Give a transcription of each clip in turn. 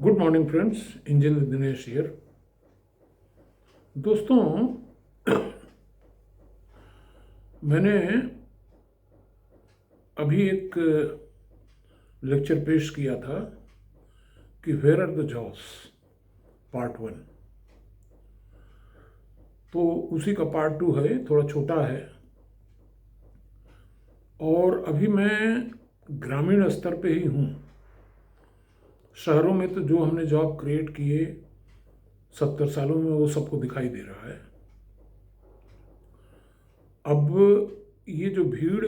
Good morning friends, engineer Dinesh here. दोस्तों, मैंने अभी एक लेक्चर पेश किया था कि where are the jobs part 1। तो उसी का पार्ट 2 है, थोड़ा छोटा है। और अभी मैं ग्रामीण स्तर पे ही हूँ। शहरों में तो जो हमने जॉब क्रिएट किए 70 सालों में, वो सबको दिखाई दे रहा है। अब ये जो भीड़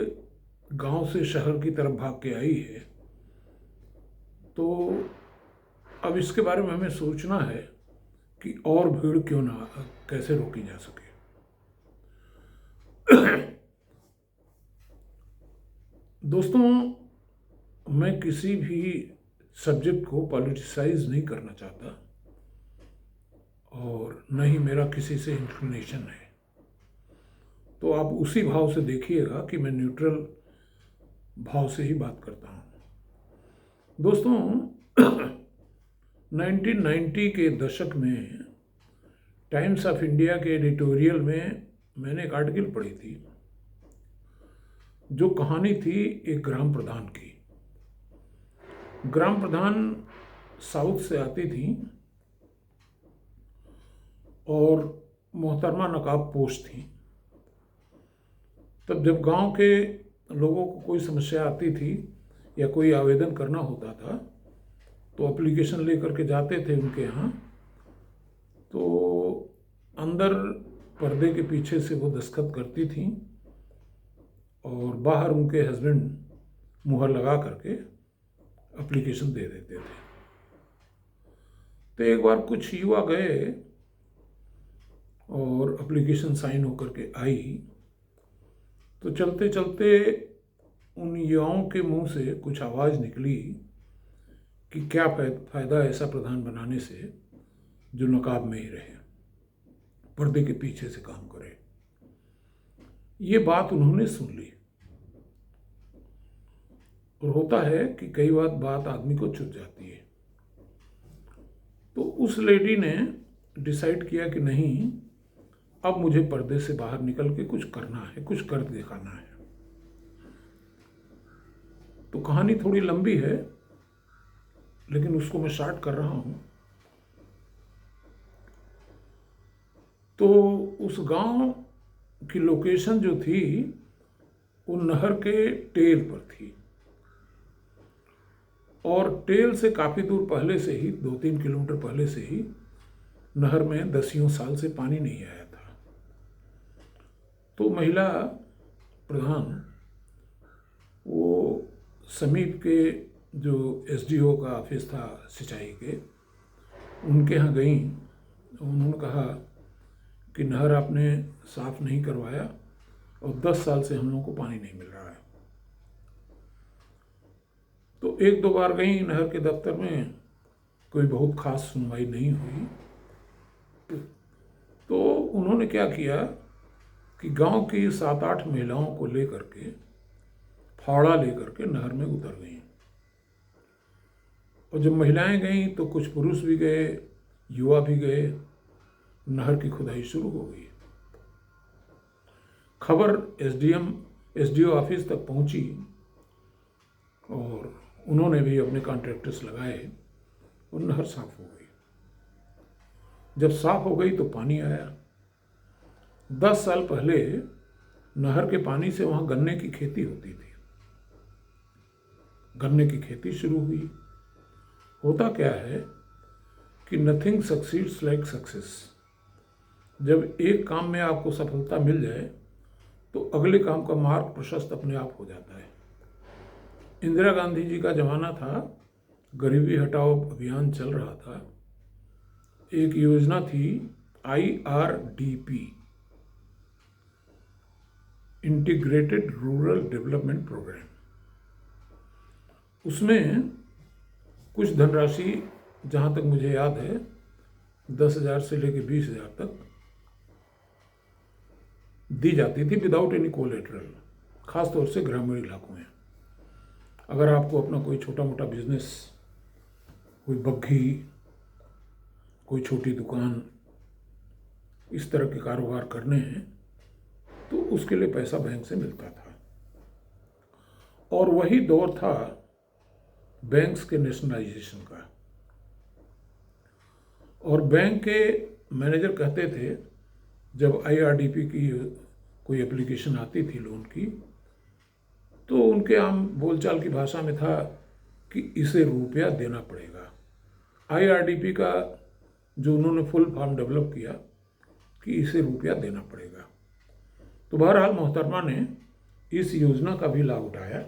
गांव से शहर की तरफ भाग के आई है, तो अब इसके बारे में हमें सोचना है कि और भीड़ क्यों ना, कैसे रोकी जा सके। दोस्तों, मैं किसी भी सब्जेक्ट को पॉलिटिसाइज नहीं करना चाहता और न ही मेरा किसी से इंक्लिनेशन है। तो आप उसी भाव से देखिएगा कि मैं न्यूट्रल भाव से ही बात करता हूँ। दोस्तों, 1990 के दशक में टाइम्स ऑफ इंडिया के एडिटोरियल में मैंने एक आर्टिकल पढ़ी थी, जो कहानी थी एक ग्राम प्रधान की। ग्राम प्रधान साउथ से आती थी और मोहतरमा नकाब पोश थी। तब जब गांव के लोगों को कोई समस्या आती थी या कोई आवेदन करना होता था, तो एप्लीकेशन लेकर के जाते थे उनके यहाँ। तो अंदर पर्दे के पीछे से वो दस्तखत करती थी और बाहर उनके हस्बैंड मुहर लगा करके एप्लीकेशन दे देते थे। तो एक बार कुछ युवा गए और एप्लीकेशन साइन होकर के आई। तो चलते चलते उन युवाओं के मुंह से कुछ आवाज़ निकली कि क्या फ़ायदा ऐसा प्रधान बनाने से जो नकाब में ही रहे, पर्दे के पीछे से काम करे। ये बात उन्होंने सुन ली। और होता है कि कई बात आदमी को चुभ जाती है। तो उस लेडी ने डिसाइड किया कि नहीं, अब मुझे पर्दे से बाहर निकल के कुछ करना है, कुछ कर दिखाना है। तो कहानी थोड़ी लंबी है, लेकिन उसको मैं शॉर्ट कर रहा हूं। तो उस गांव की लोकेशन जो थी, वो नहर के टेल पर थी। और टेल से काफ़ी दूर पहले से ही, 2-3 किलोमीटर पहले से ही, नहर में दसियों साल से पानी नहीं आया था। तो महिला प्रधान वो समीप के जो एसडीओ का ऑफिस था सिंचाई के, उनके यहाँ गई। उन्होंने कहा कि नहर आपने साफ नहीं करवाया और 10 साल से हम लोगों को पानी नहीं मिल रहा है। तो 1-2 बार गई नहर के दफ्तर में, कोई बहुत खास सुनवाई नहीं हुई। तो उन्होंने क्या किया कि गांव की 7-8 महिलाओं को लेकर के, फावड़ा लेकर के नहर में उतर गई। और जब महिलाएं गईं तो कुछ पुरुष भी गए, युवा भी गए। नहर की खुदाई शुरू हो गई। खबर एसडीओ ऑफिस तक पहुंची और उन्होंने भी अपने कॉन्ट्रैक्टर्स लगाए और नहर साफ हो गई। जब साफ हो गई तो पानी आया। 10 साल पहले नहर के पानी से वहाँ गन्ने की खेती होती थी। गन्ने की खेती शुरू हुई। होता क्या है कि नथिंग सक्सीड्स लाइक सक्सेस। जब एक काम में आपको सफलता मिल जाए तो अगले काम का मार्ग प्रशस्त अपने आप हो जाता है। इंदिरा गांधी जी का जमाना था, गरीबी हटाओ अभियान चल रहा था। एक योजना थी IRDP, integrated rural development programme. उसमें कुछ धनराशि, जहाँ तक मुझे याद है, 10,000 से लेकर 20,000 तक दी जाती थी विदाउट एनी कोलेटरल, खासतौर से ग्रामीण इलाकों में। अगर आपको अपना कोई छोटा मोटा बिजनेस कोई बग्घी, कोई छोटी दुकान, इस तरह के कारोबार करने हैं तो उसके लिए पैसा बैंक से मिलता था। और वही दौर था बैंक्स के नेशनलाइजेशन का। और बैंक के मैनेजर कहते थे, जब IRDP की कोई एप्लीकेशन आती थी लोन की, तो उनके आम बोलचाल की भाषा में था कि इसे रुपया देना पड़ेगा। IRDP का जो उन्होंने फुल फॉर्म डेवलप किया कि इसे रुपया देना पड़ेगा। तो बहरहाल मोहतरमा ने इस योजना का भी लाभ उठाया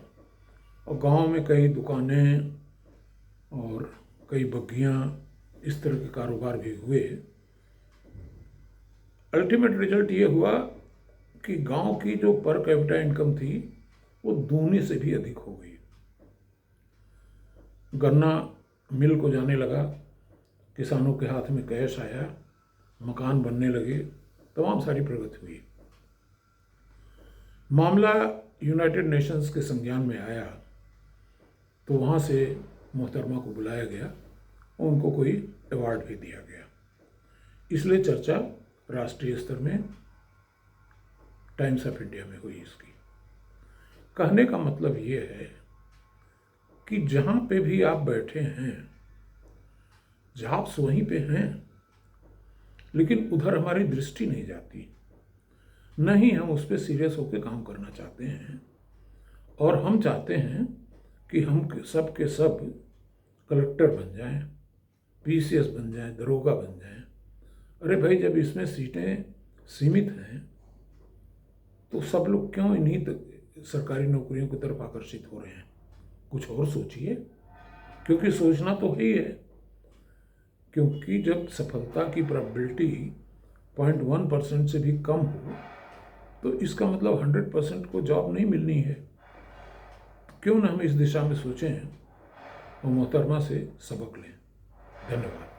और गांव में कई दुकानें और कई बग्घियाँ, इस तरह के कारोबार भी हुए। अल्टीमेट रिजल्ट ये हुआ कि गांव की जो पर कैपिटा इनकम थी वो दूनी से भी अधिक हो गई। गन्ना मिल को जाने लगा, किसानों के हाथ में कैश आया, मकान बनने लगे, तमाम सारी प्रगति हुई। मामला यूनाइटेड नेशंस के संज्ञान में आया तो वहाँ से मोहतरमा को बुलाया गया और उनको कोई अवार्ड भी दिया गया। इसलिए चर्चा राष्ट्रीय स्तर में टाइम्स ऑफ इंडिया में हुई इसकी। कहने का मतलब ये है कि जहाँ पे भी आप बैठे हैं, जॉब्स वहीं पे हैं, लेकिन उधर हमारी दृष्टि नहीं जाती, नहीं हम उस पर सीरियस होकर काम करना चाहते हैं। और हम चाहते हैं कि हम सब के सब कलेक्टर बन जाएं, PCS बन जाएं, दरोगा बन जाएं। अरे भाई, जब इसमें सीटें सीमित हैं तो सब लोग क्यों इन्हीं सरकारी नौकरियों की तरफ आकर्षित हो रहे हैं? कुछ और सोचिए, क्योंकि सोचना तो है ही है। क्योंकि जब सफलता की प्रोबेबिलिटी 0.1% से भी कम हो तो इसका मतलब 100% को जॉब नहीं मिलनी है। क्यों ना हम इस दिशा में सोचें और मोहतरमा से सबक लें। धन्यवाद।